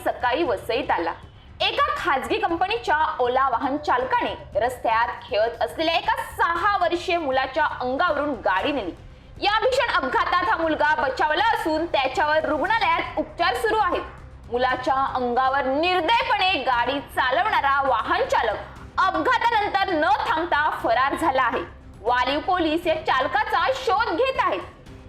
सकाळी वसईत आला। एका खाजगी कंपनीच्या ओला वाहन चालकाने रस्त्यात खेळत असलेल्या एका 6 वर्षीय मुलाच्या अंगावरून गाडी नेली। या भीषण अपघातात हा मुलगा बचावला असून त्याच्यावर रुग्णालयात उपचार सुरू आहेत। मुलाच्या अंगावर निर्दयपणे गाडी चालवणारा वाहन चालक अपघातानंतर न थांबता फरार झाला आहे। वालीव पोलीस या चालकाचा शोध घेत आहेत।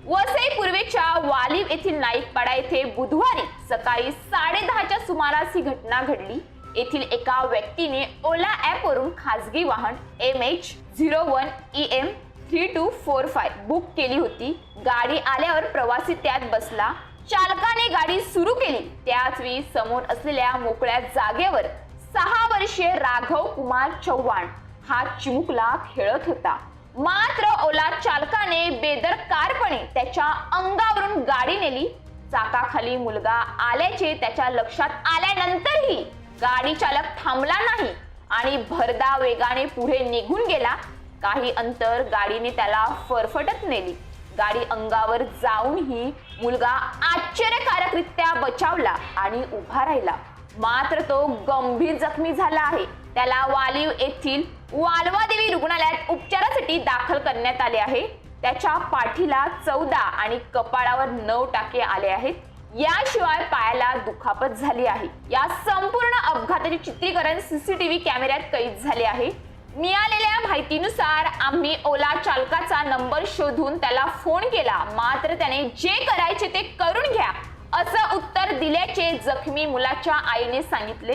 वसई पूर्वेच्या वालीव येथील नाईकपाडा येथे बुधवारी सकाळी 10:30च्या सुमारास ही घटना घडली। येथील एका व्यक्तीने ओला ॲप वरून खाजगी वाहन MH01 EM 3245 बुक केली होती। गाडी आल्यावर प्रवासी त्यात बसला। चालकाने गाडी सुरू केली। त्याच वेळी समोर असलेल्या मोकळ्या जागेवर 6 वर्षीय राघव कुमार चव्हाण हा चिमुकला खेळत होता। मात्र ओला चालकाने बेदरकारपणे त्याच्या अंगावरून गाडी नेली। चाकाखाली मुलगा आल्याचे त्याच्या लक्षात आल्यानंतरही गाडी चालक थांबला नाही आणि भरधाव वेगाने पुढे निघून गेला। काही अंतर गाडीने त्याला फरफटत नेली। गाडी अंगावर जाऊनही मुलगा आश्चर्यकारकरित्या बचावला आणि उभा राहिला। मात्र तो गंभीर जखमी झाला आहे। त्याला वालीव येथील वालवादेवी रुग्णालयात उपचारासाठी दाखल करण्यात आले आहे। त्याच्या पाठीला 14 आणि कपाळावर 9 टाके आले आहेत। याशिवाय पायाला दुखापत झाली आहे। या संपूर्ण अपघाताचे चित्रीकरण CCTV कॅमेऱ्यात कैद झाले आहे। मिळालेल्या माहितीनुसार आम्ही ओला चालकाचा नंबर शोधून त्याला फोन केला, मात्र त्याने जे करायचे ते करून घ्या असं उत्तर दिल्याचे जखमी मुलाच्या आईने सांगितले।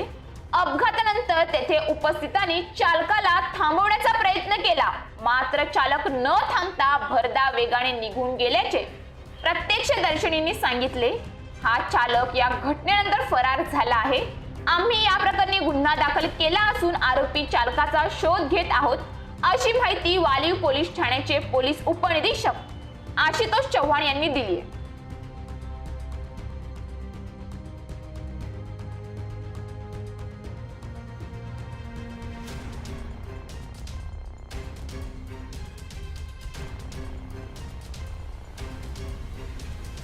अपघातानंतर तेथे उपस्थितांनी चालकाला थांबवण्याचा प्रयत्न केला, मात्र चालक न थांबता भरधाव वेगाने निघून गेल्याचे प्रत्यक्षदर्शींनी सांगितले। हा चालक या घटनेनंतर फरार झाला आहे। आम्ही या प्रकरणी गुन्हा दाखल केला असून आरोपी चालकाचा शोध घेत आहोत, अशी माहिती वालीव पोलीस ठाण्याचे पोलीस उपनिरीक्षक आशुतोष चव्हाण यांनी दिली आहे।